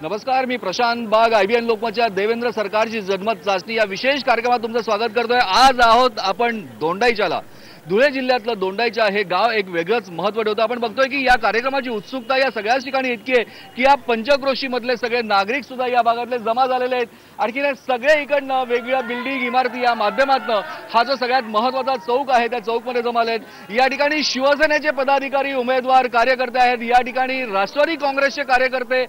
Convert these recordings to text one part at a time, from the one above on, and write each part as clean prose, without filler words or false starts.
नमस्कार, मी प्रशांत बाग. IBN लोकमतच्या देवेंद्र सरकारची जनमत चाचणी या विशेष कार्यक्रमात तुमचं स्वागत करतोय. आज आहोत आपण दोंडाईच्याला. धुळे जिल्ह्यातलं दोंडाईचा हे गाव एक वेगळंच महत्त्व ठेवतं. आपण बघतोय की या कार्यक्रमाची उत्सुकता या सगळ्याच ठिकाणी इतकी आहे की या पंचक्रोशी मधले सगळे नागरिक सुद्धा या भागातले जमा झालेले आहेत. आणखी हे सगळे इकडनं वेगवेगळ्या बिल्डिंग इमारती या माध्यमातून हा जो सगळ्यात महत्त्वाचा चौक आहे त्या चौकमध्ये जमाले आहेत. या ठिकाणी शिवसेनेचे पदाधिकारी, उमेदवार, कार्यकर्ते आहेत. या ठिकाणी राष्ट्रवादी काँग्रेसचे कार्यकर्ते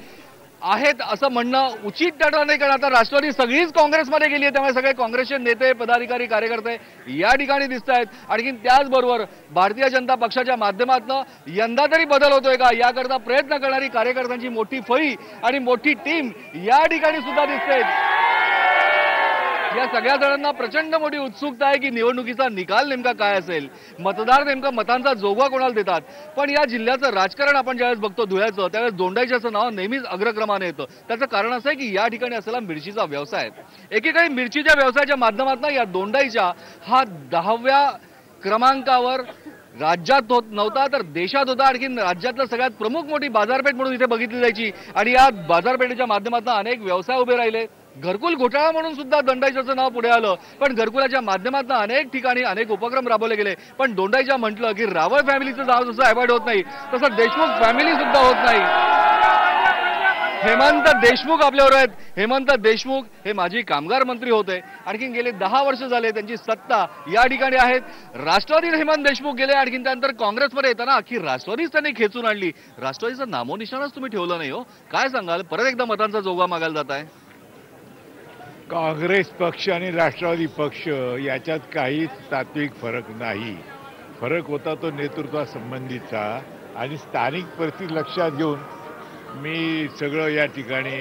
आहेत असं म्हणणं उचित ठरलं नाही, कारण आता राष्ट्रवादी सगळीच काँग्रेसमध्ये गेली आहे. त्यामुळे सगळे काँग्रेसचे नेते, पदाधिकारी, कार्यकर्ते या ठिकाणी दिसत आहेत. आणखी त्याचबरोबर भारतीय जनता पक्षाच्या माध्यमातून यंदा तरी बदल होतोय का याकरता प्रयत्न करणारी कार्यकर्त्यांची मोठी फळी आणि मोठी टीम या ठिकाणी सुद्धा दिसते. या सगळ्या जणांना प्रचंड मोठी उत्सुकता आहे की निवडणुकीचा निकाल नेमका काय असेल, मतदार नेमका मतांचा जोगवा कोणाला देतात. पण या जिल्ह्याचं राजकारण आपण ज्यावेळेस बघतो धुळ्याचं, त्यावेळेस दोंडाईच्याचं नाव नेहमीच अग्रक्रमाने येतं. त्याचं कारण असं आहे की या ठिकाणी असलेला मिरचीचा व्यवसाय आहे. एकीकडे मिरचीच्या व्यवसायाच्या माध्यमातून या दोंडाईच्या हा 10व्या क्रमांकावर राज्यात होत नव्हता तर देशात होता. आणखी राज्यातलं सगळ्यात प्रमुख मोठी बाजारपेठ म्हणून इथे बघितली जायची आणि या बाजारपेठेच्या माध्यमातून अनेक व्यवसाय उभे राहिले. घरकुल घोटाळा म्हणून सुद्धा दोंडाईच्याचं नाव पुढे आलं, पण घरकुलाच्या माध्यमातून अनेक ठिकाणी अनेक उपक्रम राबवले गेले. पण दोंडाईच्या म्हटलं की रावळ फॅमिलीचं नाव जसं अवॉइड होत नाही तसं देशमुख फॅमिली सुद्धा होत नाही. हेमंत देशमुख आपल्यावर आहेत. हेमंत देशमुख हे माजी कामगार मंत्री होते. आणखीन गेले 10 वर्ष झाले त्यांची सत्ता या ठिकाणी आहेत. राष्ट्रवादी हेमंत देशमुख गेले. आणखीन त्यानंतर काँग्रेसमध्ये येताना अख्खी राष्ट्रवादीच त्यांनी खेचून आणली. राष्ट्रवादीचं नामोनिशाणच तुम्ही ठेवलं नाही हो. काय सांगाल, परत एकदा मतांचा जोगा मागायला जात आहे? काँग्रेस पक्ष आणि राष्ट्रवादी पक्ष याच्यात काहीच तात्विक फरक नाही. फरक होता तो नेतृत्वासंबंधीचा आणि स्थानिक परिस्थिती लक्षात घेऊन मी सगळं या ठिकाणी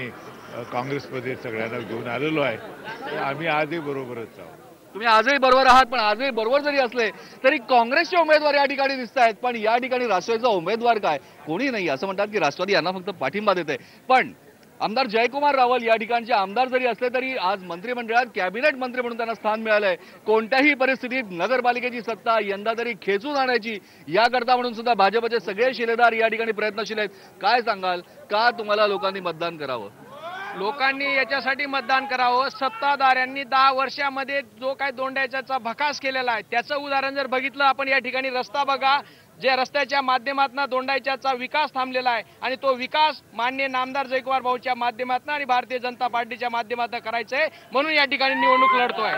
काँग्रेसमध्ये सगळ्यांना घेऊन आलेलो आहे. आम्ही आजही बरोबरच आहोत. तुम्ही आजही बरोबर आहात, पण आजही बरोबर जरी असले तरी काँग्रेसचे उमेदवार या ठिकाणी दिसत आहेत. पण या ठिकाणी राष्ट्रवादीचा उमेदवार काय, कोणी नाही. असं म्हणतात की राष्ट्रवादी यांना फक्त पाठिंबा देते. पण आमदार जयकुमार रावल या ठिकाणचे आमदार जरी असले तरी आज मंत्रिमंडळात कॅबिनेट मंत्री म्हणून त्यांना स्थान मिळालंय. कोणत्याही परिस्थितीत नगरपालिकेची सत्ता यंदा तरी खेचून आणायची याकरता म्हणून सुद्धा भाजपचे सगळे शिलेदार या ठिकाणी प्रयत्नशील आहेत. काय सांगाल, का तुम्हाला लोकांनी मतदान करावं? लोकांनी याच्यासाठी मतदान करावं, सत्ताधाऱ्यांनी 10 वर्षामध्ये जो काय दोंडाईचा भकास केलेला आहे त्याचं उदाहरण जर बघितलं आपण, या ठिकाणी रस्ता बघा, जे रस्त्याच्या माध्यमातून दोंडाईचा विकास थांबलेला आहे आणि तो विकास माननीय नामदार जयकुमार भाऊच्या माध्यमातून आणि भारतीय जनता पार्टीच्या माध्यमातून करायचा आहे, म्हणून या ठिकाणी निवडणूक लढतोय.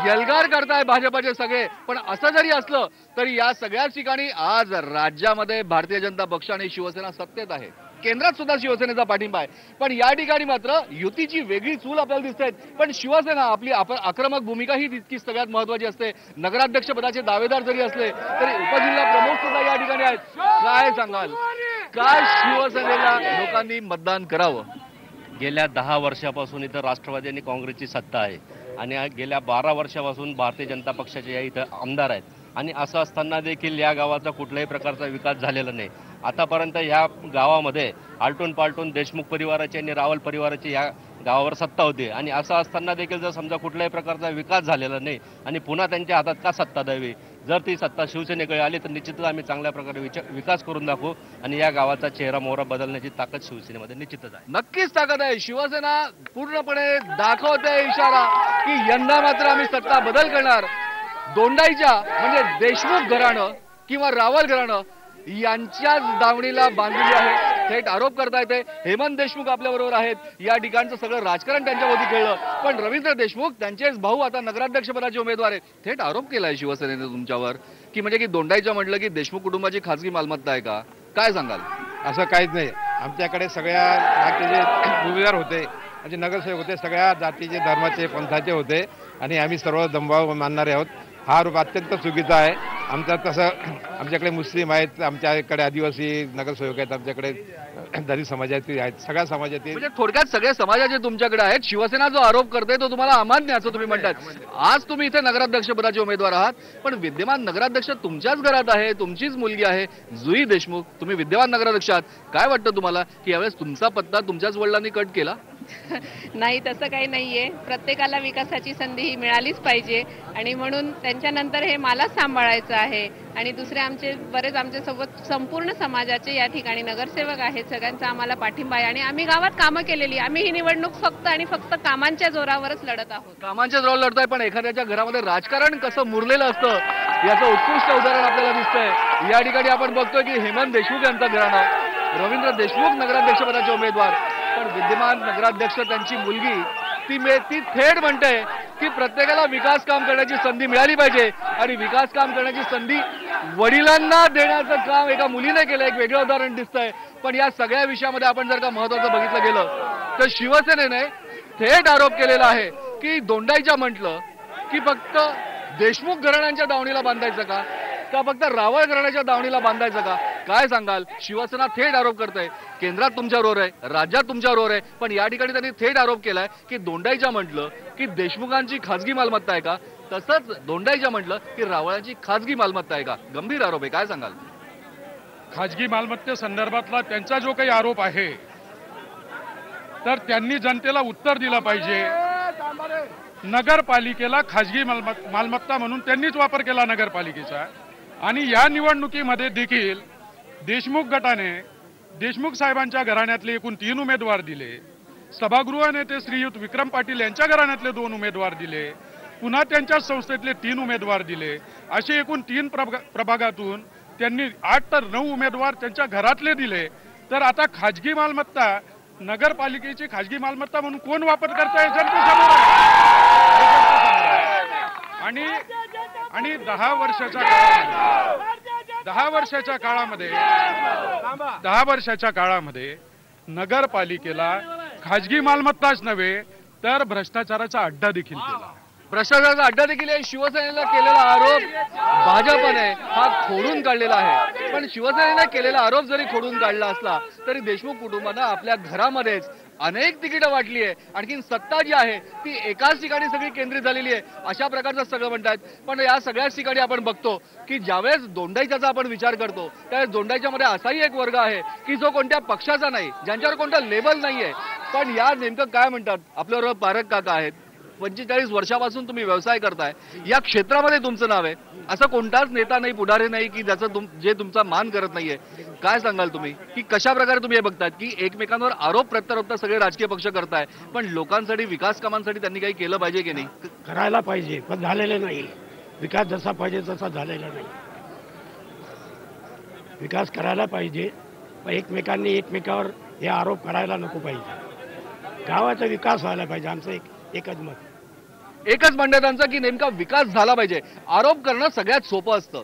यलगार करताय भाजपचे सगळे. पण असं जरी असलं तरी या सगळ्याच ठिकाणी आज राज्यामध्ये भारतीय जनता पक्ष आणि शिवसेना सत्तेत आहे. केंद्रात सुद्धा शिवसेनेचा पाठिंबा आहे. पण या ठिकाणी मात्र युतीची वेगळी चूल आपल्याला दिसते. पण शिवसेना आपली आक्रमक भूमिका ही तितकीच सगळ्यात महत्वाची असते. नगराध्यक्ष पदाचे दावेदार जरी असले तरी उपजिल्हा प्रमुख सुद्धा या ठिकाणी आहेत. काय सांगाल, काय शिवसेनेला लोकांनी मतदान करावं? गेल्या 10 वर्षापासून इथं राष्ट्रवादी आणि काँग्रेसची सत्ता आहे आणि गेल्या 12 वर्षापासून भारतीय जनता पक्षाचे या इथं आमदार आहेत. आणि असं असताना देखील या गावाचा कुठल्याही प्रकारचा विकास झालेला नाही. आतापर्यंत ह्या गावामध्ये आलटून पालटून देशमुख परिवाराची आणि रावल परिवाराची या गावावर सत्ता होती. आणि असं असताना देखील जर समजा कुठल्याही प्रकारचा विकास झालेला नाही आणि पुन्हा त्यांच्या हातात का सत्ता द्यावी? जर ती सत्ता शिवसेनेकडे आली तर निश्चितच आम्ही चांगल्या प्रकारे विकास करून दाखवू आणि या गावाचा चेहरा मोहरा बदलण्याची ताकद शिवसेनेमध्ये निश्चितच आहे. नक्कीच ताकद आहे. शिवसेना पूर्णपणे दाखवते इशारा की यंदा मात्र आम्ही सत्ता बदल करणार. दोंडाईच्या म्हणजे देशमुख घराणं किंवा रावल घराणं यांच्याच दावणीला बांधलेली आहे, थेट आरोप करता येते. हेमंत देशमुख आपल्याबरोबर आहेत. या ठिकाणचं सगळं राजकारण त्यांच्यावरती खेळलं. पण रवींद्र देशमुख त्यांचेच भाऊ आता नगराध्यक्षपदाचे उमेदवार आहेत. थेट आरोप केलाय शिवसेनेने तुमच्यावर की म्हणजे की दोंडाईच्या म्हटलं की देशमुख कुटुंबाची खासगी मालमत्ता आहे का? काय सांगाल? असं काहीच नाही. आमच्याकडे सगळ्या जातीचे उमेदवार होते, म्हणजे नगरसेवक होते, सगळ्या जातीचे, धर्माचे, पंथाचे होते आणि आम्ही सर्व दमभाव मानणारे आहोत. हा आरोप अत्यंत चुकीचा आहे. आमच्याकडे मुस्लिम आहेत, आमच्याकडे आदिवासी नगरसेवक आहेत, आमच्याकडे दलित समाजातील आहेत, सगळ्या समाजातील. म्हणजे थोडक्यात सगळे समाजाचे तुमच्याकडे आहेत. शिवसेना जो आरोप करते तो तुम्हाला अमान्य असं तुम्ही म्हणतात. आज तुम्ही इथे नगराध्यक्ष पदाचे उमेदवार आहात, पण विद्यमान नगराध्यक्ष तुमच्याच घरात आहे, तुमचीच मुलगी आहे जुई देशमुख. तुम्ही विद्यमान नगराध्यक्ष आहात. काय वाटतं तुम्हाला की यावेळेस तुमचा पत्ता तुमच्याच वडिलांनी कट केला? नाही, तसं काही नाहीये. प्रत्येकाला विकासाची संधी ही मिळालीच पाहिजे आणि म्हणून त्यांच्यानंतर हे मलाच सांभाळायचं आहे. आणि दुसरे आमचे सोबत संपूर्ण समाजाचे या ठिकाणी नगरसेवक आहेत. सगळ्यांचा आम्हाला पाठिंबा आहे आणि आम्ही गावात कामं केलेली. आम्ही ही निवडणूक फक्त आणि फक्त कामांच्या जोरावरच लढत आहोत. कामांच्या जोरावर लढताय, पण एखाद्याच्या घरामध्ये राजकारण कसं मुरलेलं असतं याचं उत्कृष्ट उदाहरण आपल्याला दिसतंय. या ठिकाणी आपण बघतोय की हेमंत देशमुख यांचं घराणं, रवींद्र देशमुख नगराध्यक्षपदाचे उमेदवार, पण विद्यमान नगराध्यक्ष त्यांची मुलगी ती थेट म्हणते की प्रत्येकाला विकास काम करण्याची संधी मिळाली पाहिजे आणि विकास काम करण्याची संधी वडिलांना देण्याचं काम एका मुलीने केलं. एक वेगळं उदाहरण दिसतंय. पण या सगळ्या विषयामध्ये आपण जर का महत्वाचं बघितलं गेलं तर शिवसेनेने थेट आरोप केलेला आहे की दोंडाईच्या म्हटलं की फक्त देशमुख घराण्यांच्या दावणीला बांधायचं का फक्त रावळ घराण्याच्या दावणीला बांधायचं का? काय सांगाल? शिवसेना थेट आरोप करते केंद्रात तुमच्याबरोबर आहे, राज्यात तुमच्याबरोबर आहे, पण या ठिकाणी त्यांनी थेट आरोप केलाय की दोंडाईच्या म्हटलं की देशमुखांची खासगी मालमत्ता आहे का, तसंच दोंडाईच्या म्हटलं की रावळांची खासगी मालमत्ता आहे का? गंभीर आरोप आहे. काय सांगाल? खाजगी मालमत्तेसंदर्भातला त्यांचा जो काही आरोप आहे तर त्यांनी जनतेला उत्तर दिलं पाहिजे. नगरपालिकेला खाजगी मालमत्ता म्हणून त्यांनीच वापर केला नगरपालिकेचा. आणि या निवडणुकीमध्ये देखील देशमुख गटाने देशमुख साहेबांच्या घराण्यातले एकूण 3 उमेदवार दिले. सभागृह नेते श्रीयुत विक्रम पाटील यांच्या घराण्यातले 2 उमेदवार दिले. पुन्हा त्यांच्याच संस्थेतले 3 उमेदवार दिले. असे एकूण 3 प्रभागातून त्यांनी 8 तर 9 उमेदवार त्यांच्या घरातले दिले. तर आता खाजगी मालमत्ता, नगरपालिकेची खाजगी मालमत्ता म्हणून कोण वापर करताय? जनतेसमोर आहे. आणि 10 वर्षाच्या काळामध्ये नगरपालिकेला खाजगी मालमत्ताच नव्हे तर भ्रष्टाचाराचा अड्डा देखील केला. भ्रष्टाचाराचा अड्डा देखील आहे. शिवसेनेला केलेला आरोप भाजपने हा खोडून काढलेला आहे. पण शिवसेनेने केलेला आरोप जरी खोडून काढला असला तरी देशमुख कुटुंबानं आपल्या घरामध्येच अनेक तिकीटं वाटली आहे. आणखीन सत्ता जी आहे ती एकाच ठिकाणी सगळी केंद्रित झालेली आहे, अशा प्रकारचं सगळं म्हणतात. पण या सगळ्याच ठिकाणी आपण बघतो की ज्यावेळेस दोंडाईचा आपण विचार करतो त्यावेळेस दोंडाईच्या मध्ये असाही एक वर्ग आहे की जो कोणत्या पक्षाचा नाही, ज्यांच्यावर कोणतं लेबल नाहीये. पण या नेमकं काय म्हणतात? आपल्याबरोबर पारक काका आहेत. 45 वर्षापासून तुम्ही व्यवसाय करताय, या क्षेत्रामध्ये तुमचं नाव आहे. असं कोणताच नेता नाही, पुढारी नाही की ज्याचं जे तुमचा मान करत नाहीये. काय सांगाल तुम्ही की कशा प्रकारे तुम्ही हे बघताय की एकमेकांवर आरोप प्रत्यारोप सगळे राजकीय पक्ष करताय, पण लोकांसाठी विकास कामांसाठी त्यांनी काही केलं पाहिजे की नाही? करायला पाहिजे, पण झालेलं नाही. विकास जसा पाहिजे तसा झालेला नाही. विकास करायला पाहिजे, पण एकमेकांनी एकमेकावर हे आरोप करायला नको पाहिजे. गावाचा विकास व्हायला पाहिजे. आमचं एकच मत, एकच म्हणणं त्यांचं की नेमका विकास झाला पाहिजे. आरोप करणं सगळ्यात सोपं असतं.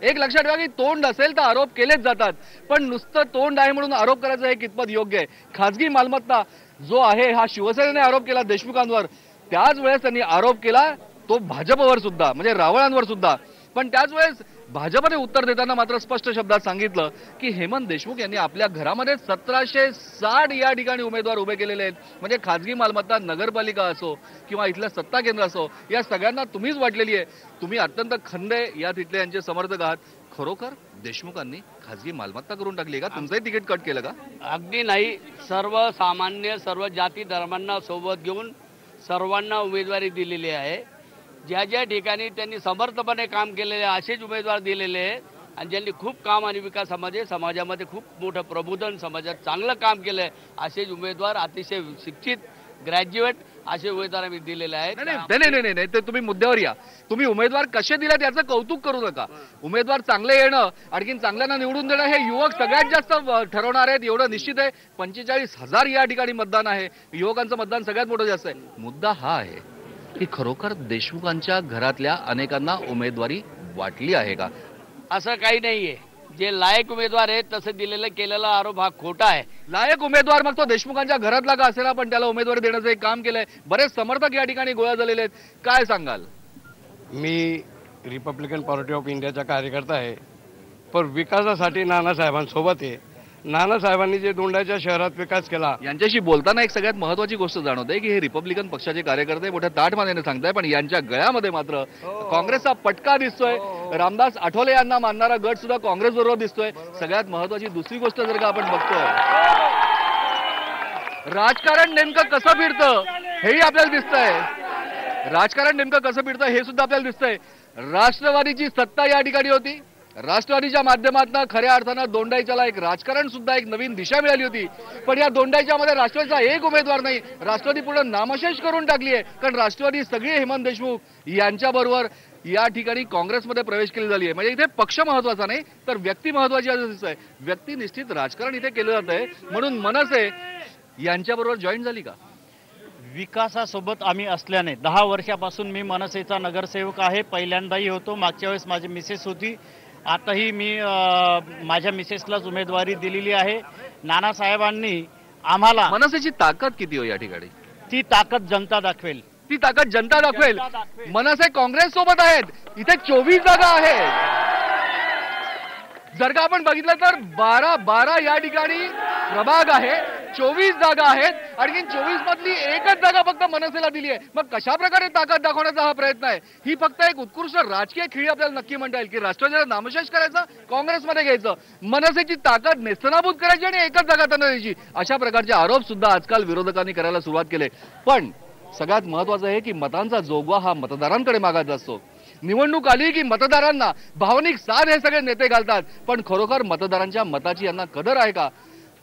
एक लक्षात ठेवा की तोंड असेल तर आरोप केलेच जातात, पण नुसतं तोंड आहे म्हणून आरोप करायचं हे कितपत योग्य आहे? खाजगी मालमत्ता जो आहे हा शिवसेनेने आरोप केला देशमुखांवर, त्याच वेळेस त्यांनी आरोप केला तो भाजपवर सुद्धा, म्हणजे रावळांवर सुद्धा. पण त्याच वेळेस भाजपने उत्तर देताना मात्र स्पष्ट शब्दात सांगितलं की हेमंत देशमुख यांनी आपल्या घरामध्ये 1760 या ठिकाणी उमेदवार उभे केलेले आहेत. म्हणजे खाजगी मालमत्ता नगरपालिका असो किंवा इथलं सत्ता केंद्र असो, या सगळ्यांना तुम्हीच वाटलेली आहे. तुम्ही अत्यंत खंदे या तिथले यांचे समर्थक आहात. खरोखर देशमुखांनी खाजगी मालमत्ता करून टाकली का? तुमचंही तिकीट कट केलं का? अगदी नाही. सर्वसामान्य सर्व जाती धर्मांना सोबत घेऊन सर्वांना उमेदवारी दिलेली आहे. ज्या ज्या ठिकाणी त्यांनी समर्थपणे काम केलेले असेच उमेदवार दिलेले आहेत आणि ज्यांनी खूप काम आणि विकासामध्ये समाजामध्ये खूप मोठं प्रबोधन, समाजात चांगलं काम केलं आहे असेच उमेदवार, अतिशय शिक्षित ग्रॅज्युएट असे उमेदवार आम्ही दिलेले आहेत. नाही, ते तुम्ही मुद्द्यावर या. तुम्ही उमेदवार कसे दिले याचं कौतुक करू नका. उमेदवार चांगले येणं, आणखीन चांगल्यांना निवडून देणं हे युवक सगळ्यात जास्त ठरवणार आहेत एवढं निश्चित आहे. 45,000 या ठिकाणी मतदान आहे. युवकांचं मतदान सगळ्यात मोठं जास्त आहे. मुद्दा हा आहे की खरोखर देशमुखांच्या घरातल्या अनेकांना उमेदवारी वाटली आहे का? असं काही नाहीये. जे लायक उमेदवार आहेत तसं दिलेलं केलेला आरोप हा खोटा आहे. लायक उमेदवार मग तो देशमुखांच्या घरातला का असेना, पण त्याला उमेदवारी देण्याचं एक काम केलंय. बरेच समर्थक या ठिकाणी गोळा झालेले आहेत. काय सांगाल? मी रिपब्लिकन पार्टी ऑफ इंडियाचा कार्यकर्ता आहे, पण विकासासाठी नानासाहेबांसोबत आहे. नानासाहेबांनी जे दोंडाच्या शहरात विकास केला, यांच्याशी बोलताना एक सगळ्यात महत्वाची गोष्ट जाणवते की हे रिपब्लिकन पक्षाचे कार्यकर्ते मोठ्या ताठमानेने सांगताय, पण यांच्या गळ्यामध्ये मात्र काँग्रेसचा पटका दिसतोय. रामदास आठवले यांना मानणारा गट सुद्धा काँग्रेस बरोबर दिसतोय. सगळ्यात महत्वाची दुसरी गोष्ट जर का आपण बघतोय राजकारण नेमकं कसं फिरतं हेही आपल्याला दिसतंय. राजकारण नेमकं कसं फिरतं हे सुद्धा आपल्याला दिसतंय. राष्ट्रवादीची सत्ता या ठिकाणी होती. राष्ट्रवादीच्या माध्यमातून खऱ्या अर्थानं दोंडाईच्याला एक राजकारण सुद्धा एक नवीन दिशा मिळाली होती. पण या दोंडाईच्यामध्ये राष्ट्रवादीचा एक उमेदवार नाही. राष्ट्रवादी पूर्ण नामशेष करून टाकली आहे. कारण राष्ट्रवादी सगळे हेमंत देशमुख यांच्याबरोबर या ठिकाणी काँग्रेसमध्ये प्रवेश केली झाली आहे. म्हणजे इथे पक्ष महत्वाचा नाही तर व्यक्ती महत्वाची असं दिसतंय. व्यक्तिनिष्ठित राजकारण इथे केलं जात आहे. म्हणून मनसे यांच्याबरोबर जॉईन झाली का? विकासासोबत आम्ही असल्याने 10 वर्षापासून मी मनसेचा नगरसेवक आहे. पहिल्यांदाही होतो, मागच्या वेळेस माझी मिसेस होती, आताही मी माझ्या मिसेसलाच उमेदवारी दिलेली आहे. नानासाहेबांनी आम्हाला मनसेची ताकद किती हो या ठिकाणी? ती ताकद जनता दाखवेल. ती ताकद जनता दाखवेल. मनसे काँग्रेस सोबत आहेत. इथे 24 जागा आहेत. जर का आपण बघितलं तर 12 या ठिकाणी प्रभाग आहे, 24 जागा आहेत. आणखी 24 मधली एकच जागा फक्त मनसेला दिली आहे. मग कशा प्रकारे ताकद दाखवण्याचा हा प्रयत्न आहे? ही फक्त एक उत्कृष्ट राजकीय खेळी आपल्याला नक्की म्हणता येईल की राष्ट्रवादीला नामशेष करायचं, काँग्रेसमध्ये घ्यायचं, मनसेची ताकद नेस्तनाबूत करायची आणि एकच जागा त्यांना द्यायची. अशा प्रकारचे आरोप सुद्धा आजकाल विरोधकांनी करायला सुरुवात केले. पण सगळ्यात महत्वाचं आहे की मतांचा जोगवा हा मतदारांकडे मागायचा असतो. निवडणूक आली की मतदारांना भावनिक साथ हे सगळे नेते घालतात. पण खरोखर मतदारांच्या मताची यांना कदर आहे का?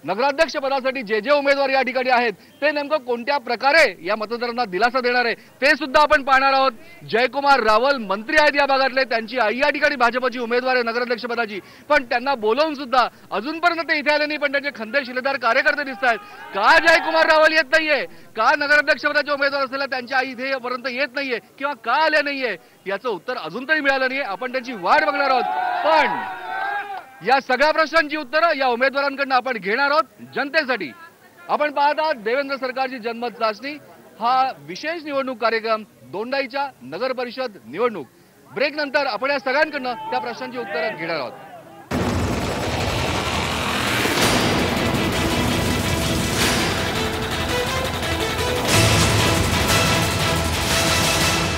नगराध्यक्ष पदासाठी जे उमेदवार या ठिकाणी आहेत ते नेमकं कोणत्या प्रकारे या मतदारांना दिलासा देणार आहे ते सुद्धा आपण पाहणार आहोत. जयकुमार रावल मंत्री आहेत या भागातले. त्यांची आई या ठिकाणी भाजपची उमेदवार आहे नगराध्यक्ष पदाची. पण त्यांना बोलवून सुद्धा अजूनपर्यंत ते इथे आले नाही. पण त्यांचे खंदे शिलेदार कार्यकर्ते दिसत आहेत. का जयकुमार रावल येत नाहीये? का नगराध्यक्ष पदाचे उमेदवार असलेल्या त्यांच्या आई इथे पर्यंत येत नाहीये किंवा का आले नाहीये? याचं उत्तर अजून तरी मिळालं नाहीये. आपण त्यांची वाट बघणार आहोत. पण या सगळ्या प्रश्नांची उत्तरं या उमेदवारांकडून आपण घेणार आहोत जनतेसाठी. आपण पाहत आहात देवेंद्र सरकारची जनमत चाचणी हा विशेष निवडणूक कार्यक्रम दोंडाईच्या नगर परिषद निवडणूक. ब्रेक नंतर आपण या सगळ्यांकडून त्या प्रश्नांची उत्तरं घेणार आहोत.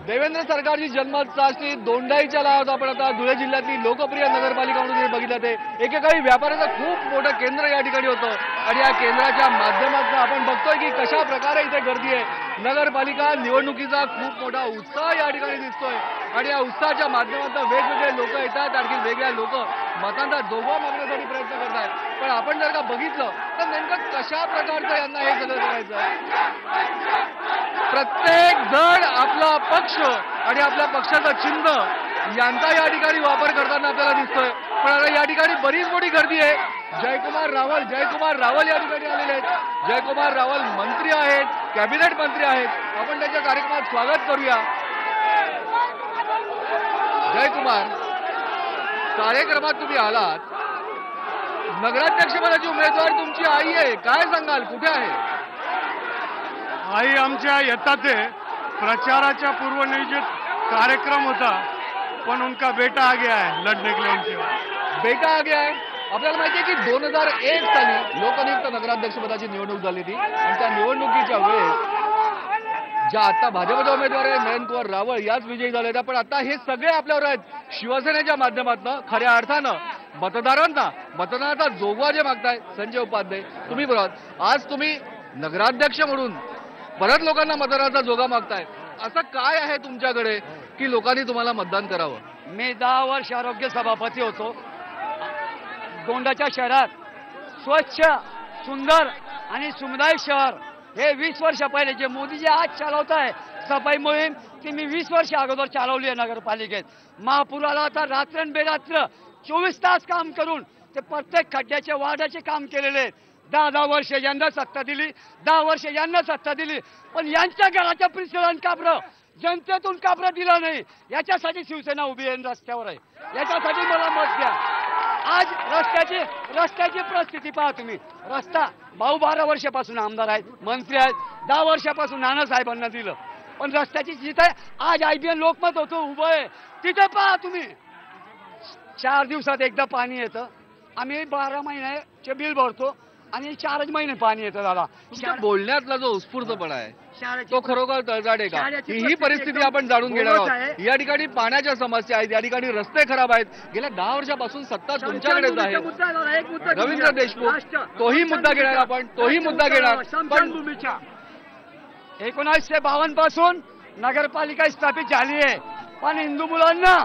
देवेंद्र सरकारची जनमत चाचणी दोंडाईच्या लावत आपण आता धुळे जिल्ह्यातली लोकप्रिय नगरपालिका म्हणून बघितलं ते एकेकाळी व्यापाराचं खूप मोठं केंद्र या ठिकाणी होतं. आणि या केंद्राच्या माध्यमातून आपण बघतोय की कशा प्रकारे इथे गर्दी आहे. नगरपालिका निवडणुकीचा खूप मोठा उत्साह या ठिकाणी दिसतोय. आणि या उत्साहाच्या माध्यमातून वेगवेगळे लोक येतात. आणखी वेगळ्या लोक मतांचा जोगवा मागण्यासाठी प्रयत्न करत आहेत. पण आपण जर का बघितलं तर नेमकं कशा प्रकारचं यांना हे सगळं करायचं आहे? प्रत्येक जण आपला पक्ष आणि आपल्या पक्षाचं चिन्ह यांचा या ठिकाणी वापर करताना आपल्याला दिसतोय. पण आता या ठिकाणी बरीच मोठी गर्दी आहे. जयकुमार रावल या ठिकाणी आलेले आहेत. जयकुमार रावल मंत्री आहेत, कॅबिनेट मंत्री आहेत. आपण त्यांच्या कार्यक्रमात स्वागत करूया. जयकुमार, कार्यक्रमात तुम्ही आलात. नगराध्यक्षपदाची उमेदवार तुमची आई आहे. काय सांगाल, कुठे आहे आई? आमच्या येतात प्रचाराच्या पूर्वनियोजित कार्यक्रम होता पण उनका बेटा आ गया है लड़ने के लिए. उनके बेटा आ गया है. आपल्याला माहिती आहे की 2001 साली लोकनियुक्त नगराध्यक्षपदाची निवडणूक झाली होती. आणि त्या निवडणुकीच्या वेळेस ज्या आता भाजपच्या उमेदवार आहे नयन कुमार रावळ याच विजयी झाले होत्या. पण आता हे सगळे आपल्यावर आहेत. शिवसेनेच्या माध्यमातून खऱ्या अर्थानं मतदारांना मतदानाचा जोगवा जे मागताय संजय उपाध्याय, तुम्ही बरोबर आज तुम्ही नगराध्यक्ष म्हणून परत लोकांना मतदानाचा जोगा मागताय. असं काय आहे तुमच्याकडे की लोकांनी तुम्हाला मतदान करावं? मी 10 वर्ष आरोग्य सभापती होतो. गोंडाच्या शहरात स्वच्छ, सुंदर आणि सुमदायी शहर हे 20 वर्ष पहिले जे मोदीजी आज चालवत आहे सफाई मोहीम ती मी 20 वर्ष अगोदर चालवली आहे नगरपालिकेत. महापुराला आता रात्रंबेरात्र 24 तास काम करून ते प्रत्येक खड्ड्याचे वार्डाचे काम केलेले आहेत. 10 वर्ष यांना सत्ता दिली, 10 वर्ष यांना सत्ता दिली. पण यांच्या घराच्या परिसरात कापरं जनतेतून कापरं दिलं नाही. याच्यासाठी शिवसेना उभी आहे रस्त्यावर आहे. याच्यासाठी मला मत द्या. आज रस्त्याची परिस्थिती पहा तुम्ही. रस्ता भाऊ 12 वर्षापासून आमदार आहेत, मंत्री आहेत. 10 वर्षापासून नानासाहेबांना दिलं. पण रस्त्याची जिथे आज IBN लोकमत होतो उभं आहे तिथे पहा तुम्ही 4 दिवसात एकदा पाणी येतं. आम्ही 12 महिन्याचे बिल भरतो. आणि 4च महिने पाणी येतं दादा. तुमच्या बोलण्यातला जो उत्स्फूर्तपणा आहे तो खरोखर तळजाड आहे का? ही परिस्थिती आपण जाणून घेणार आहोत. या ठिकाणी पाण्याच्या समस्या आहेत, या ठिकाणी रस्ते खराब आहेत. गेल्या 10 वर्षापासून सत्ता तुमच्याकडेच आहे. रवींद्र देशमुख तोही मुद्दा घेणार आपण, तोही मुद्दा घेणार. पण 1952 पासून नगरपालिका स्थापित झाली आहे, पण हिंदू मुलांना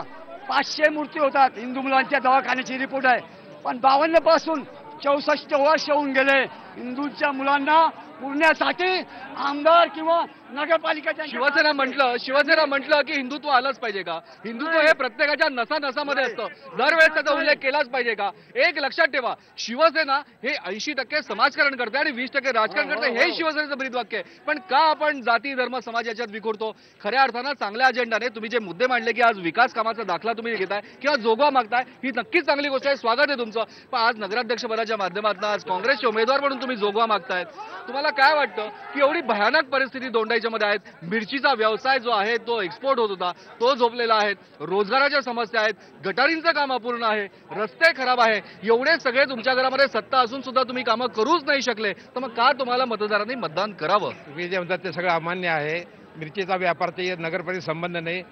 500 मूर्ती होतात. हिंदू मुलांच्या दवाखान्याची रिपोर्ट आहे. पण 52 पासून 64 वर्ष होऊन गेले. हिंदूंच्या मुलांना पुरण्यासाठी आमदार किंवा नगरपालिका शिवसेना म्हटलं की हिंदुत्व आलंच पाहिजे का? हिंदुत्व हे प्रत्येकाच्या नसानसामध्ये असतं. दरवेळेस त्याचा उल्लेख केलाच पाहिजे का? एक लक्षात ठेवा, शिवसेना हे 80% समाजकारण करते आणि 20% राजकारण करते. हे शिवसेनेचं ब्रीदवाक्य आहे. पण का आपण जाती धर्म समाज याच्यात विखुरतो? खऱ्या अर्थानं चांगल्या अजेंडाने तुम्ही जे मुद्दे मांडले की आज विकास कामाचा दाखला तुम्ही घेताय किंवा जोगवा मागताय, ही नक्कीच चांगली गोष्ट आहे. स्वागत आहे तुमचं. पण आज नगराध्यक्ष पदाच्या माध्यमातून आज काँग्रेसचे उमेदवार म्हणून तुम्ही जोगवा मागतायत. तुम्हाला काय वाटतं की एवढी भयानक परिस्थिती दोंडाईच्या मध्ये आहेत? मिरचीचा व्यवसाय जो आहे तो एक्सपोर्ट होत होता, तो झोपलेला आहे. रोजगाराच्या समस्या आहेत, गटारींचं काम अपूर्ण आहे, रस्ते खराब आहे. एवढे सगळे तुमच्या घरामध्ये सत्ता असून सुद्धा तुम्ही कामं करूच नाही शकले, तर मग का तुम्हाला मतदारांनी मतदान करावं? तुम्ही जे म्हणतात ते सगळं अमान्य आहे. मिरचीचा व्यापार ते नगरपालिका संबंध नाही.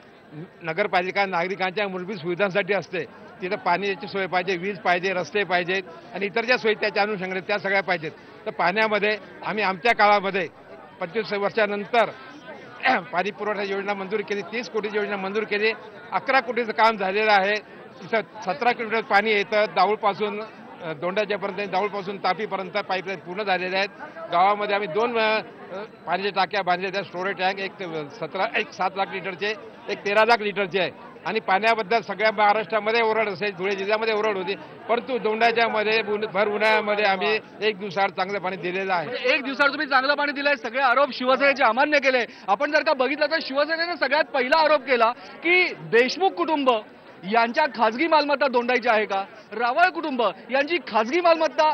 नगरपालिका नागरिकांच्या मूलभूत सुविधांसाठी असते. तिथं पाण्याची सोय पाहिजे, वीज पाहिजे, रस्ते पाहिजेत आणि इतर ज्या सोयी त्याच्या अनुषंगाने त्या सगळ्या पाहिजेत. तर पाण्यामध्ये आम्ही आमच्या काळामध्ये 25 वर्षानंतर पाणी पुरवठा योजना मंजूर केली, 30 कोटीची योजना मंजूर केली. 11 कोटीचं काम झालेलं आहे. इथं 17 किलोमीटर पाणी येतं. दाऊळपासून दोंडाच्यापर्यंत, दाऊळपासून तापीपर्यंत पाईपलाईन पूर्ण झालेल्या आहेत. गावामध्ये आम्ही 2 पाण्याच्या टाक्या बांधलेल्या आहेत. स्टोरेज टँक एक 7 लाख लिटरचे, एक 13 लाख लिटरचे आहे. आणि पाण्याबद्दल सगळ्या महाराष्ट्रामध्ये ओरड असेल, धुळे जिल्ह्यामध्ये ओरड होती, परंतु दोंडाच्या मध्ये भर उन्हाळ्यामध्ये आम्ही 1 दिवसाआड चांगलं पाणी दिलेलं आहे. 1 दिवसाआड तुम्ही चांगलं पाणी दिलंय. सगळे आरोप शिवसेनेचे अमान्य केले. आपण जर का बघितलं तर शिवसेनेने सगळ्यात पहिला आरोप केला की देशमुख कुटुंब यांच्या खासगी मालमत्ता दोंडाईच्या आहे का? रावळ कुटुंब यांची खासगी मालमत्ता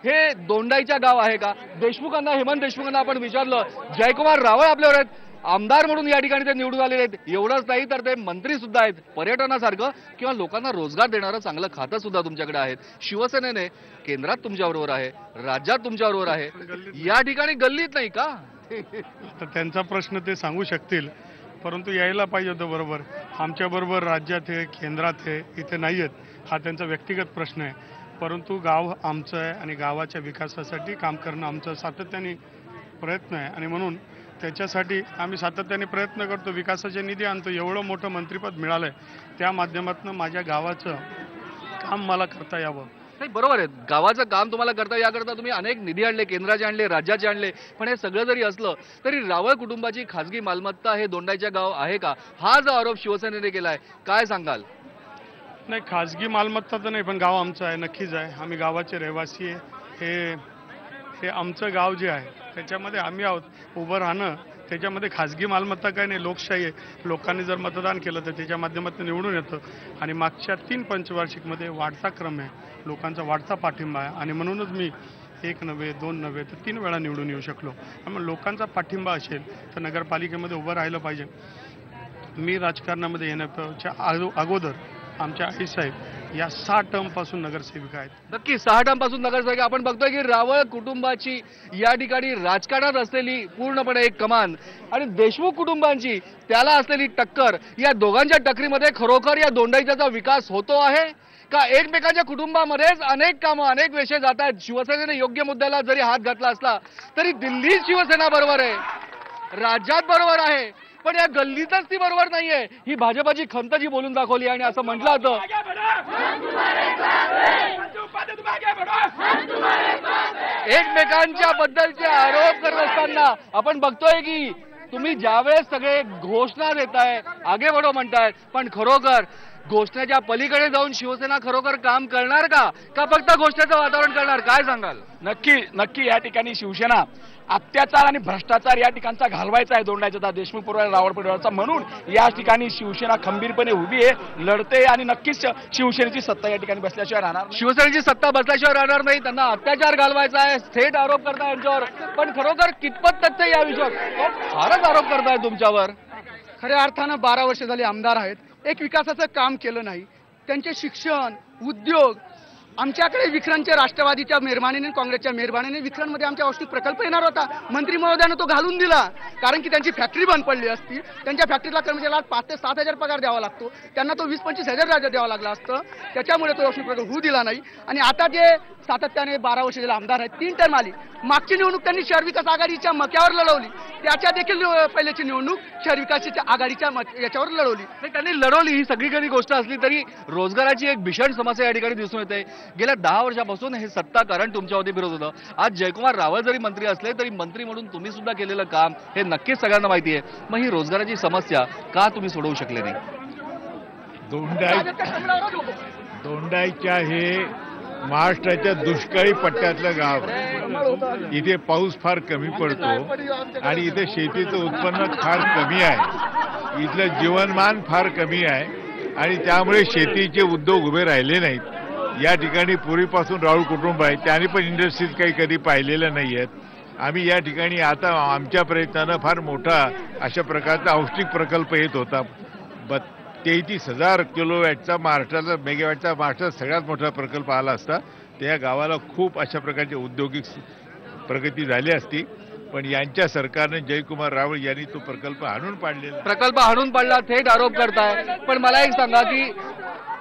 हे दोंडाईच्या गाव आहे का? देशमुखांना, हेमंत देशमुखांना आपण विचारलं. जयकुमार रावळ आपल्यावर आहेत, आमदार म्हणून या ठिकाणी ते निवडून आलेले आहेत. एवढंच नाही तर ते मंत्री सुद्धा आहेत. पर्यटनासारखं किंवा लोकांना रोजगार देणारं चांगलं खातं सुद्धा तुमच्याकडे आहेत. शिवसेनेने केंद्रात तुमच्याबरोबर आहे, राज्यात तुमच्याबरोबर आहे, या ठिकाणी गल्लीत नाही का? तर त्यांचा प्रश्न ते सांगू शकतील, परंतु यायला पाहिजे होतं बरोबर. आमच्याबरोबर राज्यात आहे, केंद्रात आहे, इथे नाही आहेत. हा त्यांचा व्यक्तिगत प्रश्न आहे. परंतु गाव आमचं आहे आणि गावाच्या विकासासाठी काम करणं आमचं सातत्याने प्रयत्न आहे आणि म्हणून त्याच्यासाठी आम्ही सातत्याने प्रयत्न करतो. विकासाचे निधी आणतो. एवढं मोठं मंत्रिपद मिळालंय, त्या माध्यमातून माझ्या गावाचं काम मला करता यावं. नाही, बरोबर आहे. गावाचं काम तुम्हाला करता याकरता तुम्ही अनेक निधी आणले, केंद्राचे आणले, राज्याचे आणले. पण हे सगळं जरी असलं तरी रावळ कुटुंबाची खासगी मालमत्ता हे दोंडाईच्या गाव आहे का? हा जो आरोप शिवसेनेने केलाय, काय सांगाल? नाही, खाजगी मालमत्ता तर नाही, पण गाव आमचं आहे, नक्कीच आहे. आम्ही गावाचे रहिवासी आहे. हे आमचं गाव जे आहे त्याच्यामध्ये आम्ही आहोत. उभं राहणं त्याच्यामध्ये खाजगी मालमत्ता काय नाही, लोकशाही आहे. लोकांनी जर मतदान केलं तर त्याच्या माध्यमातून निवडून येतं आणि मागच्या 3 पंचवार्षिकमध्ये वाढता क्रम आहे, लोकांचा वाढता पाठिंबा आहे आणि म्हणूनच मी 1 नव्हे 2 नव्हे तर 3 वेळा निवडून येऊ शकलो. त्यामुळे लोकांचा पाठिंबा असेल तर नगरपालिकेमध्ये उभं राहिलं पाहिजे. मी राजकारणामध्ये येण्याच्या अगोदर आमच्या आईसाहेब या 6 टर्मपासून नगरसेविका आहेत. नक्की 6 टर्मपासून नगरसेविका. आपण बघतोय की रावळ कुटुंबाची या ठिकाणी राजकारणात असलेली पूर्णपणे एक कमान आणि देशमुख कुटुंबांची त्याला असलेली टक्कर, या दोघांच्या टक्करीमध्ये खरोखर या दोंडाईचा विकास होतो आहे का? एकमेकांच्या कुटुंबामध्येच अनेक कामं, अनेक विषय जात आहेत. शिवसेनेने योग्य मुद्द्याला जरी हात घातला असला तरी दिल्लीत शिवसेना बरोबर आहे, राज्यात बरोबर आहे, पण या गल्लीतच ती बरोबर नाहीये. ही भाजपाची खंत जी बोलून दाखवली आणि असं म्हटलं होतं. एकमेकांच्या बद्दलचे आरोप करत असताना आपण बघतोय की तुम्ही ज्यावेळेस सगळे घोषणा देताय, आगे बढो म्हणताय, पण खरोखर घोषणेच्या पलीकडे जाऊन शिवसेना खरोखर काम करणार का फक्त घोषणेचं वातावरण करणार? काय सांगाल? नक्की या ठिकाणी शिवसेना अत्याचार आणि भ्रष्टाचार या ठिकाणचा घालवायचा आहे दोंडाईचा, देशमुख परिवार, रावळ परिवाराचा. म्हणून या ठिकाणी शिवसेना खंबीरपणे उभी आहे, लढते आणि नक्कीच शिवसेनेची सत्ता या ठिकाणी बसल्याशिवाय राहणार नाही. शिवसेनेची सत्ता बसल्याशिवाय राहणार नाही. त्यांना अत्याचार घालवायचा आहे, थेट आरोप करताय यांच्यावर. पण खरोखर कितपत तथ्य या विषयावर? फारच आरोप करताय तुमच्यावर. खऱ्या अर्थानं 12 वर्ष झाली आमदार आहेत, एक विकासाचं काम केलं नाही. त्यांचे शिक्षण, उद्योग आमच्याकडे विखरणच्या राष्ट्रवादीच्या मेहरबानीने काँग्रेसच्या मेहरबानीने विखरणमध्ये आमच्या औष्णिक प्रकल्प येणार होता. मंत्री महोदयानं तो घालून दिला, कारण की त्यांची फॅक्टरी बंद पडली असती. त्यांच्या फॅक्टरीला कर्मचाऱ्याला 5 ते 7 हजार पगार द्यावा लागतो, त्यांना तो 20-25 हजार द्यावा लागला असतं. त्याच्यामुळे तो औष्णिक प्रकल्प होऊ दिला नाही. आणि आता जे सातत्याने 12 वर्ष झाले आमदार आहेत, 3 टर्म आली. मागची निवडणूक त्यांनी शहर विकास आघाडीच्या मक्यावर लढवली, त्याच्या देखील पहिल्याची निवडणूक शहर विकास आघाडीच्या याच्यावर लढवली. त्यांनी लढवली, ही सगळी कधी गोष्ट असली तरी रोजगाराची एक भीषण समस्या या ठिकाणी दिसून येते. गेल्या 10 वर्षापासून हे सत्ता कारण तुमच्यावरती फिरत होतं. आज जयकुमार रावळ जरी मंत्री असले तरी मंत्री म्हणून तुम्ही सुद्धा केलेलं काम हे नक्कीच सगळ्यांना माहिती आहे. मग ही रोजगाराची समस्या का तुम्ही सोडवू शकले नाही? दोंडाईच्या हे महाराष्ट्राच्या दुष्काळी पट्ट्यातलं गाव आहे. इथे पाऊस फार कमी पडतो आणि इथे शेतीचं उत्पन्न फार कमी आहे. इथलं जीवनमान फार कमी आहे आणि त्यामुळे शेतीचे उद्योग उभे राहिले नाहीत. या ठिकाणी पूर्वीपासून राऊळ कुटुंब आहे, त्यांनी पण इंडस्ट्रीज काही कधी पाहिलेल्या नाही आहेत. आम्ही या ठिकाणी आता आमच्या प्रयत्नानं फार मोठा अशा प्रकारचा औष्णिक प्रकल्प येत होता. 33,000 किलोवॅटचा महाराष्ट्राचा मेगावॅटचा महाराष्ट्रात सगळ्यात मोठा प्रकल्प आला असता. त्या गावाला खूप अशा प्रकारची औद्योगिक प्रगती झाली असती. पण यांच्या सरकारने जयकुमार रावळ यांनी तो प्रकल्प हाणून पाडला, थेट आरोप करताय. पण मला एक सांगा की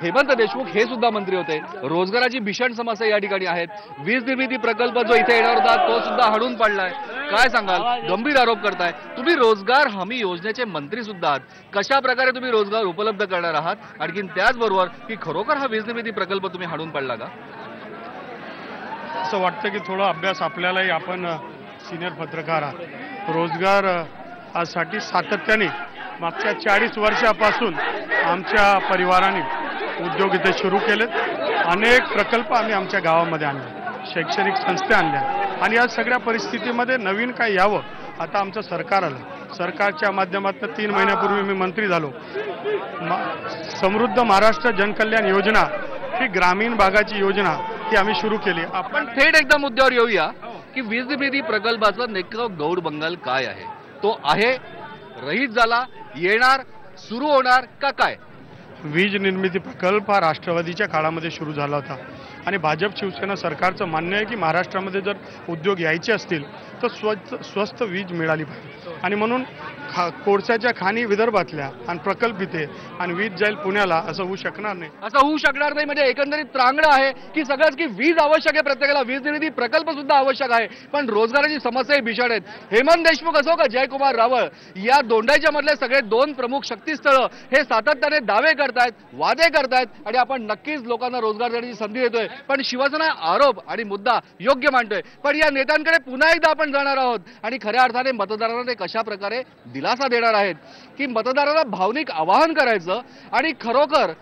हेमंत देशमुख हे सुद्धा मंत्री होते. रोजगाराची भीषण समस्या या ठिकाणी आहेत. वीज निर्मिती प्रकल्प जो इथे येणार होता तो सुद्धा हाणून पाडलाय. काय सांगाल? गंभीर आरोप करताय. तुम्ही रोजगार हमी योजनेचे मंत्री सुद्धा आहात. कशा प्रकारे तुम्ही रोजगार उपलब्ध करणार आहात? आणखी त्याचबरोबर की खरोखर हा वीज निर्मिती प्रकल्प तुम्ही हाणून पाडला का? असं वाटतं की थोडा अभ्यास आपल्यालाही, आपण सिनियर पत्रकार आहात. रोजगार साठी सातत्याने मागच्या 40 वर्षापासून आमच्या परिवाराने उद्योग इथे सुरू केलेत. अनेक प्रकल्प आम्ही आमच्या गावामध्ये आणले, शैक्षणिक संस्था आणल्या आणि या सगळ्या परिस्थितीमध्ये नवीन काय यावं, आता आमचं सरकार आलं. सरकारच्या माध्यमातून 3 महिन्यापूर्वी मी मंत्री झालो. समृद्ध महाराष्ट्र जनकल्याण योजना ही ग्रामीण भागाची योजना ही आम्ही सुरू केली. आपण थेट एकदा मुद्द्यावर येऊया की वीज निर्मिती प्रकल्पाचं नेमकं गौड बंगाल काय आहे? तो आहे, रहित झाला, येणार, सुरू होणार का काय? वीज निर्मिती प्रकल्प हा राष्ट्रवादीच्या काळामध्ये सुरू झाला होता आणि भाजप शिवसेना सरकारचं मान्य आहे की महाराष्ट्रामध्ये जर उद्योग यायचे असतील तर स्वस्त वीज मिळाली पाहिजे. आणि म्हणून कोळशाच्या खाणी विदर्भातल्या आणि प्रकल्प इथे आणि वीज जाईल पुण्याला, असं होऊ शकणार नाही. असं होऊ शकणार नाही म्हणजे एकंदरीत त्रांगडं आहे की सगळंच की वीज आवश्यक आहे, प्रत्येकाला वीज निर्मिती प्रकल्प सुद्धा आवश्यक आहे, पण रोजगाराची समस्याही भीषण आहेत. हेमंत देशमुख असो का जयकुमार रावळ, या दोंडाईच्या मधले सगळे 2 प्रमुख शक्तीस्थळ हे सातत्याने दावे करतायत, वादे करतायत आणि आपण नक्कीच लोकांना रोजगार देण्याची संधी देतोय. पण शिवसेना आरोप आणि मुद्दा योग्य मांडतोय. पण या नेत्यांकडे पुन्हा एकदा आपण जाणार आहोत आणि खऱ्या अर्थाने मतदारांना ते कशा प्रकारे दिलासा देणार आहेत की मतदारांना भावनिक आवाहन करायचं आणि खरोखर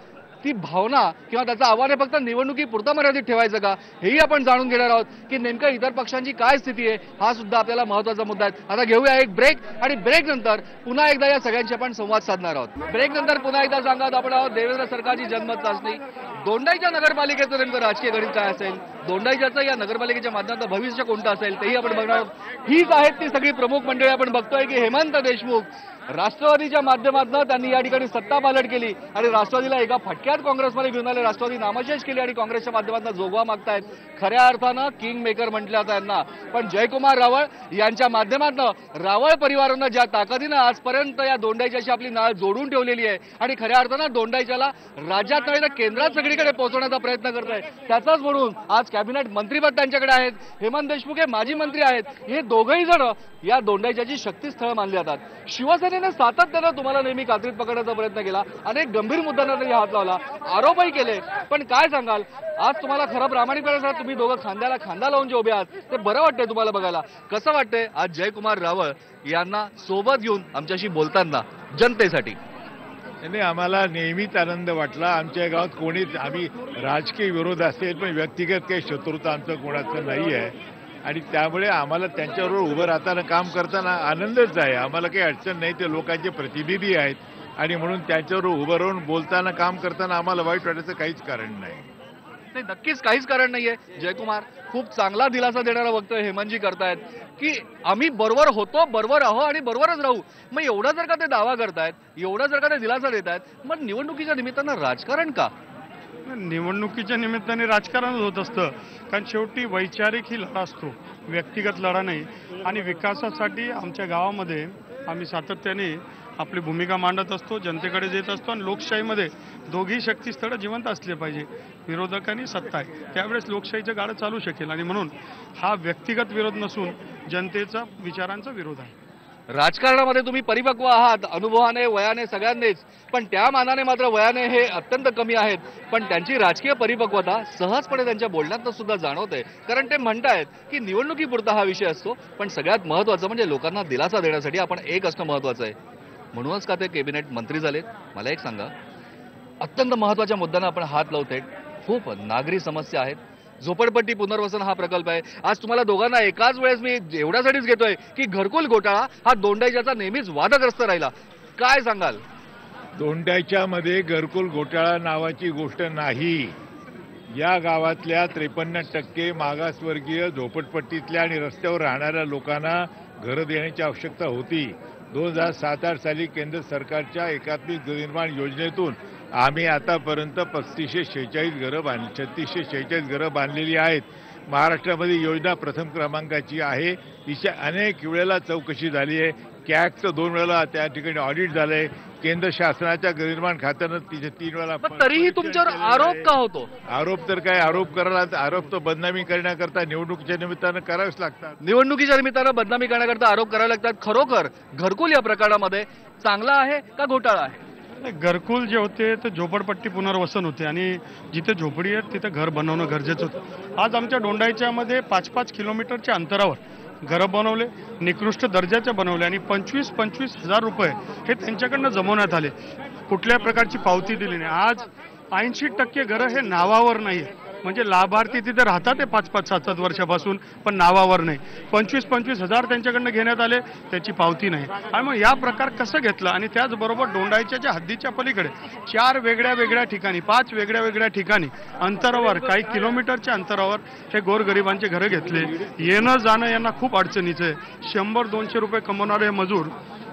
ती भावना किंवा त्याचं आव्हान फक्त निवडणुकीपुरतं मर्यादित ठेवायचं का, हेही आपण जाणून घेणार आहोत की नेमकं इतर पक्षांची काय स्थिती आहे. हा सुद्धा आपल्याला महत्त्वाचा मुद्दा आहे. आता घेऊया एक ब्रेक आणि ब्रेक नंतर पुन्हा एकदा या सगळ्यांशी आपण संवाद साधणार आहोत. ब्रेक नंतर पुन्हा एकदा सांगत आपण आहोत देवेंद्र सरकारची जनमत चाचणी. दोंडाईच्या नगरपालिकेचं नेमकं राजकीय गणित काय असेल, दोंडाईच्याचं या नगरपालिकेच्या माध्यमातून भविष्य कोणतं असेल तेही आपण बघणार आहोत. हीच आहेत ती सगळी प्रमुख मंडळी. आपण बघतोय की हेमंत देशमुख राष्ट्रवादीच्या माध्यमातून त्यांनी या ठिकाणी सत्ता पालट केली आणि राष्ट्रवादीला एका फटक्यात काँग्रेसमध्ये घेऊन आले. राष्ट्रवादी नामशेष केली आणि काँग्रेसच्या माध्यमातून जोगवा मागतायत. खऱ्या अर्थानं किंग मेकर म्हटलं जातं यांना. पण जयकुमार रावळ यांच्या माध्यमातून रावळ परिवारानं ज्या ताकदीनं आजपर्यंत या दोंडाईच्याशी आपली नाळ जोडून ठेवलेली आहे आणि खऱ्या अर्थानं दोंडाईच्याला राज्यात नाही तर केंद्रात सगळीकडे पोहोचवण्याचा प्रयत्न करत आहे. त्याचाच म्हणून आज कॅबिनेट मंत्रीपद त्यांच्याकडे आहेत. हेमंत देशमुख हे माजी मंत्री आहेत. हे दोघंही जण या दोंडाईच्याची शक्तीस्थळ मानली जातात. शिवसेनेने सातत्यानं तुम्हाला नेहमी कात्रीत पकडण्याचा प्रयत्न केला, अनेक गंभीर मुद्द्यांना त्यांनी हात लावला, आरोपही केले. पण काय सांगाल, आज तुम्हाला खरं प्रामाणिकपणे तुम्ही दोघं खांद्याला खांदा लावून जे उभे आहात ते बरं वाटतंय तुम्हाला बघायला? कसं वाटतंय आज जयकुमार रावळ यांना सोबत घेऊन आमच्याशी बोलताना जनतेसाठी? नाही, आम्हाला नेहमीच आनंद वाटला. आमच्या गावात कोणीच, आम्ही राजकीय विरोध असेल पण व्यक्तिगत काही शत्रुता आमचं कोणाचं नाही आहे आणि त्यामुळे आम्हाला त्यांच्याबरोबर उभं राहताना काम करताना आनंदच आहे. आम्हाला काही अडचण नाही. ते लोकांचे प्रतिनिधी आहेत आणि म्हणून त्यांच्याबरोबर उभं राहून बोलताना काम करताना आम्हाला वाईट वाटायचं काहीच कारण नाही. नक्कीच काहीच कारण नाहीये. जयकुमार खूप चांगला दिलासा देणारा वक्तव्य हेमंतजी करतायत की आम्ही बरोबर होतो, बरोबर आहो आणि बरोबरच राहू. मग एवढा जर का ते दावा करतायत, एवढा जर का ते दिलासा देत आहेत, मग निवडणुकीच्या निमित्तानं राजकारण का? निवडणुकीच्या निमित्ताने राजकारण होत असतं, कारण शेवटी वैचारिक ही लढा असतो, व्यक्तिगत लढा नाही. आणि विकासासाठी आमच्या गावामध्ये आम्ही सातत्याने आपली भूमिका मांडत असतो, जनतेकडे देत असतो. आणि लोकशाहीमध्ये दोघी शक्तीस्थळं जिवंत असले पाहिजे, विरोधक आणि सत्ता आहे, त्यावेळेस लोकशाहीचं गाडं चालू शकेल. आणि म्हणून हा व्यक्तिगत विरोध नसून जनतेचा विचारांचा विरोध आहे. राजकारणामध्ये तुम्ही परिपक्व आहात, अनुभवाने वयाने सगळ्यांनीच, पण त्या मानाने मात्र वयाने हे अत्यंत कमी आहेत. पण त्यांची राजकीय परिपक्वता सहजपणे त्यांच्या बोलण्यात सुद्धा जाणवते, कारण ते म्हणतायत की निवडणुकीपुरता हा विषय असतो, पण सगळ्यात महत्त्वाचं म्हणजे लोकांना दिलासा देण्यासाठी आपण एक असणं महत्त्वाचं आहे. म्हणूनच का ते कॅबिनेट मंत्री झालेत? मला एक सांगा, अत्यंत महत्त्वाच्या मुद्द्यांना आपण हात लावतोय. खूप नागरी समस्या आहेत. झोपडपट्टी पुनर्वसन हा प्रकल्प आहे. आज तुम्हाला दोघांना एकाच वेळेस मी एवढ्यासाठीच घेतोय की घरकुल घोटाळा हा दोंडाईच्याचा नेहमीच वादग्रस्त राहिला. काय सांगाल? दोंडाईच्यामध्ये घरकुल घोटाळा नावाची गोष्ट नाही. या गावातल्या 53% मागासवर्गीय झोपडपट्टीतल्या आणि रस्त्यावर राहणाऱ्या लोकांना घरं देण्याची आवश्यकता होती. 2007-8 साली केंद्र सरकारच्या एकात्मिक गृहनिर्माण योजनेतून आम्ही आतापर्यंत 3646 घरं बांधलेली आहेत. महाराष्ट्रामध्ये योजना प्रथम क्रमांकाची आहे. तिच्या अनेक वेळेला चौकशी झाली आहे. कॅगचं 2 वेळेला त्या ठिकाणी ऑडिट झालंय. केंद्र शासनाच्या गृहनिर्माण खात्यानं तिचे 3 वेळा. तरीही तुमच्यावर आरोप का होतो? आरोप तर काय, आरोप तर बदनामी करण्याकरता निवडणुकीच्या निमित्तानं करावेच लागतात. निवडणुकीच्या निमित्तानं बदनामी करण्याकरता आरोप करावे लागतात. खरोखर घरकुल या प्रकरणामध्ये चांगला आहे का घोटाळा आहे? घरकुल जे होते ते झोपडपट्टी पुनर्वसन होते, आणि जिथे झोपडी आहे तिथे घर बनवणं गरजेचं होतं. आज आमच्या दोंडाईच्यामध्ये 5-5 किलोमीटरच्या अंतरावर घरं बनवले, निकृष्ट दर्जाचे बनवले, आणि 25-25 हजार रुपये हे त्यांच्याकडनं जमवण्यात आले. कुठल्या प्रकारची पावती दिली नाही. आज 80% घरं हे नावावर नाही, म्हणजे लाभार्थी तिथे राहतात ते 5-5, 7-7 वर्षापासून, पण नावावर नाही. 25-25 हजार त्यांच्याकडनं घेण्यात आले, त्याची पावती नाही. आणि मग या प्रकार कसं घेतला? आणि त्याचबरोबर दोंडाईच्या हद्दीच्या पलीकडे 4 वेगळ्या ठिकाणी, 5 वेगळ्या ठिकाणी अंतरावर, काही किलोमीटरच्या अंतरावर हे गोरगरिबांचे घरं घेतले. येणं जाणं यांना खूप अडचणीचं आहे. 100-200 रुपये कमवणारे हे मजूर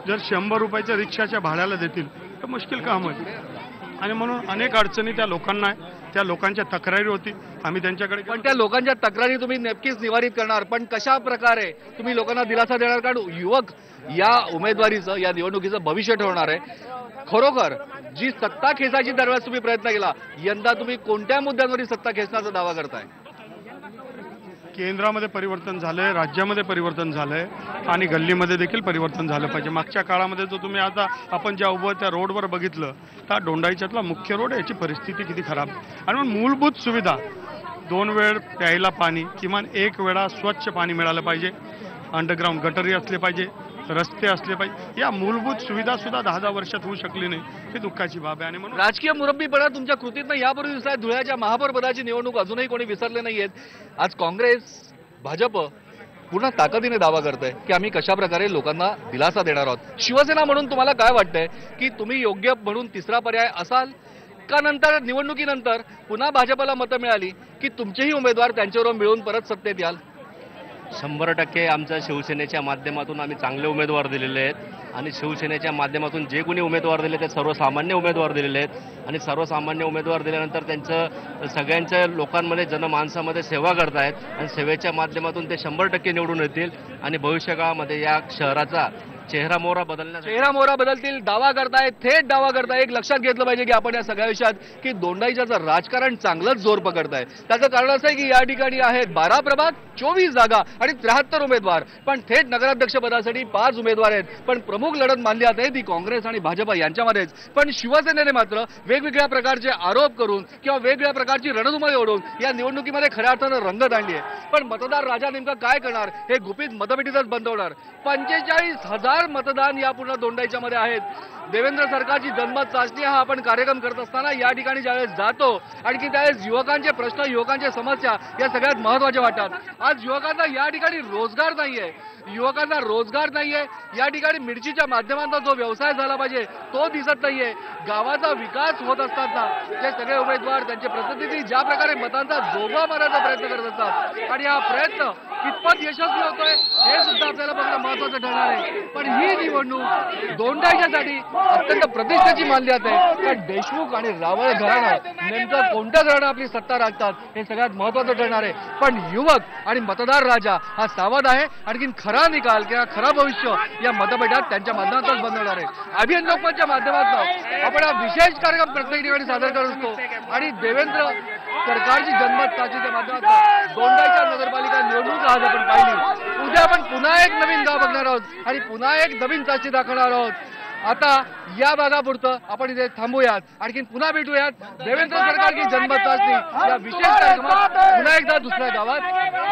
जर 100 रुपयाच्या रिक्षाच्या भाड्याला देतील तर मुश्किल काम आहे. आणि म्हणून अनेक अडचणी त्या लोकांना आहे. त्या लोकांच्या तक्रारी होती, आम्ही त्यांच्याकडे. पण त्या लोकांच्या तक्रारी तुम्ही नक्कीच निवारित करणार, पण कशा प्रकारे तुम्ही लोकांना दिलासा देणार? कारण युवक या उमेदवारीचं, या निवडणुकीचं भविष्य ठरवणार आहे. खरोखर जी सत्ता खेचायची दरवेळेस तुम्ही प्रयत्न केला, यंदा तुम्ही कोणत्या मुद्द्यांवरील सत्ता खेचण्याचा दावा करताय? केंद्रामध्ये परिवर्तन झालंय, राज्यामध्ये परिवर्तन झालंय, आणि गल्लीमध्ये देखील परिवर्तन झालं पाहिजे. मागच्या काळामध्ये जो तुम्ही आता आपण ज्या उभं त्या रोडवर बघितलं, तर दोंडाईच्यातला मुख्य रोड, याची परिस्थिती किती खराब. आणि मग मूलभूत सुविधा, 2 वेळ प्यायला पाणी, किमान 1 वेळा स्वच्छ पाणी मिळालं पाहिजे, अंडरग्राऊंड गटरी असले पाहिजे, रस्ते असले पाहिजे. या मूलभूत सुविधा सुद्धा 10 वर्षात होऊ शकली नाही, ही दुःखाची बाब आहे. आणि म्हणून राजकीय मुरब्बीपणा तुमच्या कृतीतनं यापूर्वी दिसलाय. धुळ्याच्या महापौर पदाची निवडणूक अजूनही कोणी विसरले नाहीयेत. आज काँग्रेस, भाजप पूर्ण ताकदीने दावा करतंय की आम्ही कशा प्रकारे लोकांना दिलासा देणार आहोत. शिवसेना म्हणून तुम्हाला काय वाटतंय की तुम्ही योग्य म्हणून तिसरा पर्याय असाल का? नंतर निवडणुकीनंतर पुन्हा भाजपला मतं मिळाली की तुमचेही उमेदवार त्यांच्यावर मिळून परत सत्तेत याल? 100% आमच्या शिवसेनेच्या माध्यमातून आम्ही चांगले उमेदवार दिलेले आहेत, आणि शिवसेनेच्या माध्यमातून जे कोणी उमेदवार दिले ते सर्वसामान्य उमेदवार दिलेले आहेत. आणि सर्वसामान्य उमेदवार दिल्यानंतर त्यांचं सगळ्यांच्या लोकांमध्ये, जनमानसामध्ये सेवा करतायत, आणि सेवेच्या माध्यमातून ते 100% निवडून येतील. आणि भविष्यकाळामध्ये या शहराचा चेहरा मोहरा बदलतील दावा करतायत, थेट दावा करताय. एक लक्षात घेतलं पाहिजे की आपण या सगळ्या विषयात की दोंडाईच्याचं राजकारण चांगलंच जोर पकडताय. त्याचं कारण असं आहे की या ठिकाणी आहेत 12 प्रभाग, 24 जागा आणि 73 उमेदवार, पण थेट नगराध्यक्ष पदासाठी 5 उमेदवार आहेत. पण प्रमुख लढत मानली जाते ती काँग्रेस आणि भाजप यांच्यामध्येच. पण शिवसेनेने मात्र वेगवेगळ्या प्रकारचे आरोप करून किंवा वेगवेगळ्या प्रकारची रणधुमाळी ओढून या निवडणुकीमध्ये खऱ्या अर्थानं रंगत आणली आहे. पण मतदार राजा नेमकं काय करणार हे गुपित मतपेटीतच बंद होणार. 45,000 मतदान या पूर्ण दोंडाईच्या मध्ये आहेत. देवेंद्र सरकारची जनमत चाचणी हा आपण कार्यक्रम करत असताना या ठिकाणी ज्यावेळेस जातो, आणखी त्यावेळेस युवकांचे प्रश्न, युवकांच्या समस्या या सगळ्यात महत्वाच्या वाटतात. आज युवकांना या ठिकाणी रोजगार नाहीये, या ठिकाणी मिरचीच्या माध्यमातून जो व्यवसाय झाला पाहिजे तो दिसत नाहीये. गावाचा विकास होत असताना जे सगळे उमेदवार त्यांचे प्रतिनिधी ज्या प्रकारे मतांचा जोगा मारण्याचा प्रयत्न करत असतात, आणि हा प्रयत्न कितपत यशस्वी होतोय हे सुद्धा आपल्याला बघणं महत्वाचं ठरणार आहे. पण ही निवडणूक दोंडाईच्यासाठी अत्यंत प्रतिष्ठेची मानली जाते. कारण देशमुख आणि रावळ घराणं नेमकं कोणत्या घराणं आपली सत्ता राखतात हे सगळ्यात महत्वाचं ठरणार आहे. पण युवक आणि मतदार राजा हा सावध आहे. आणखीन खरा निकाल किंवा खरं भविष्य या मतपेटात त्यांच्या माध्यमातून बनवणार आहे. अभियान लोकमतच्या माध्यमातून आपण हा विशेष कार्यक्रम प्रत्येक ठिकाणी सादर करत असतो आणि देवेंद्र सरकारची जन्मत साक्षीच्या माध्यमातून दोंडाईच्या नगरपालिका निवडणूक आज आपण पाहिली. उद्या आपण पुन्हा एक नवीन गाव बघणार आहोत आणि पुन्हा एक नवीन साक्षी दाखवणार आहोत. आता या भागापुरतं आपण इथे थांबूयात. आणखी पुन्हा भेटूयात देवेंद्र सरकार की जन्मत चाचणी या विशेष कार्यक्रमात पुन्हा एकदा दुसऱ्या गावात.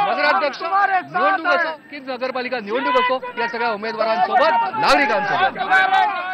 नगराध्यक्ष निवडणूक असो की नगरपालिका निवडणूक असो या सगळ्या उमेदवारांसोबत नागरिकांसोबत.